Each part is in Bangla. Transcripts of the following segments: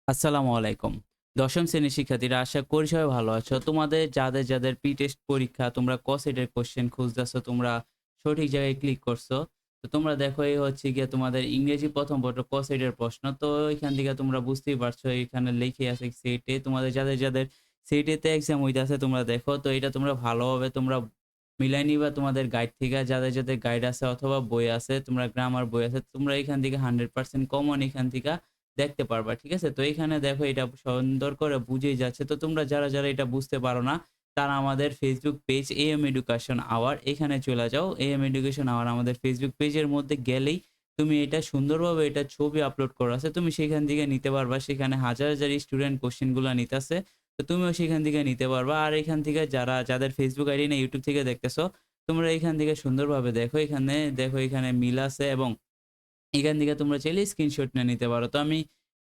আসসালামু আলাইকুম। দশম শ্রেণীর শিক্ষার্থীরা আশা করি সবাই ভালো আছো। তোমাদের যাদের পি টেস্ট পরীক্ষা তোমরা ক সেটের কোয়েশ্চেন খুঁজতেছো, তোমরা সঠিক জায়গায় ক্লিক করছো। তো তোমরা দেখো এই হচ্ছে গিয়ে তোমাদের ইংরেজি প্রথম পত্র ক সেটের প্রশ্ন। তো এখান থেকে তোমরা বুঝতেই পারছো এখানে লেখে আছে সেটে তোমাদের যাদের সেটেতে এক্সাম হইতাছে তোমরা দেখো। তো এটা তোমরা ভালোভাবে তোমরা মিলাই নিবা তোমাদের গাইড থেকে যাদের গাইড আছে অথবা বই আছে, তোমরা গ্রামার বই আছে, তোমরা এখান থেকে 100% কমন এখান থেকে দেখতে পারবা। ঠিক আছে? তো এখানে দেখো এটা সুন্দর করে বুঝেই যাচ্ছে। তো তোমরা যারা এটা বুঝতে পারো না, তারা আমাদের Facebook page AM Education Hour এখানে চলে যাও। AM এডুকেশন আওয়ার আমাদের Facebook পেজের মধ্যে গেলেই তুমি এটা সুন্দরভাবে এটা ছবি আপলোড করা আছে। তুমি সেখান থেকে নিতে পারবা। সেখানে হাজার স্টুডেন্ট কোয়েশ্চেন গুলা নিতেছে। তো তুমিও সেখান থেকে নিতে পারবা। আর এখান থেকে যাদের Facebook আইডি না YouTube থেকে দেখতেছো, তোমরা এখান থেকে সুন্দরভাবে দেখো। এখানে দেখো এখানে মিল আছে এবং এখান থেকে তোমরা চাইলে স্ক্রিনশট নিয়ে নিতে পারো। তো আমি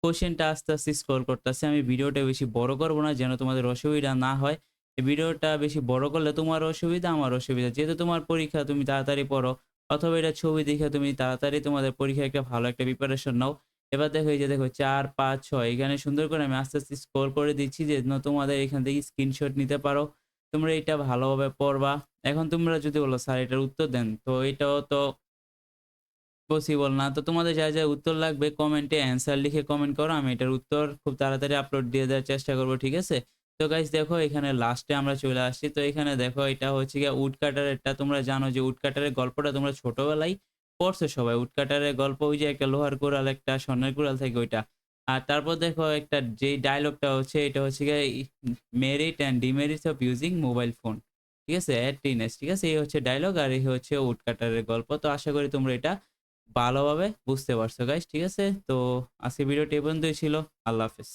কোশ্চেনটা আস্তে স্ক্রল করতেছি। আমি ভিডিওটা বেশি বড় করব না যেন তোমাদের অসুবিধা না হয়। এই ভিডিওটা বেশি বড় করলে তোমার অসুবিধা, আমার অসুবিধা। যেহেতু তোমার পরীক্ষা তুমি তাড়াতাড়ি পড়ো অথবা এটা ছবি দেখে তুমি তাড়াতাড়ি তোমাদের পরীক্ষায় একটা ভালো একটা প্রিপারেশন নাও। এবার দেখো এই যে দেখো ৪, ৫, ৬ এখানে সুন্দর করে আমি আস্তে স্ক্রল করে দিচ্ছি যেন তোমাদের এখান থেকে স্ক্রিনশট নিতে পারো। তোমরা এটা ভালোভাবে পড়বা। এখন তোমরা যদি বলো স্যার এটার উত্তর দেন, তো এটাও তো পসিবল না। তো তোমাদের যা উত্তর লাগবে কমেন্টে অ্যান্সার লিখে কমেন্ট করো। আমি এটার উত্তর খুব তাড়াতাড়ি আপলোড দিয়ে দেওয়ার চেষ্টা করব। ঠিক আছে? তো গাইস দেখো এখানে লাস্টে আমরা চলে আসছি। তো এখানে দেখো এটা হচ্ছে গিয়ে উড কাটারেরটা। তোমরা জানো যে উড কাটারের গল্পটা তোমরা ছোটবেলায় পড়ছো সবাই। উড কাটারের গল্প ওই যে একটা লোহার কুড়াল, একটা স্বর্ণের কুড়াল থাকে ওইটা। আর তারপর দেখো একটা যেই ডায়ালগটা হচ্ছে এটা হচ্ছে গিয়ে merit and demerits of using mobile phone. ঠিক আছে? এট টিনেজ। ঠিক আছে? এই হচ্ছে ডায়ালগ আর এই হচ্ছে উড কাটারের গল্প। তো আশা করি তোমরা এটা ভালোভাবে বুঝতে পারছো গাইস। ঠিক আছে? তো আজকের ভিডিওটি এই পর্যন্তই ছিল। আল্লাহ হাফেজ।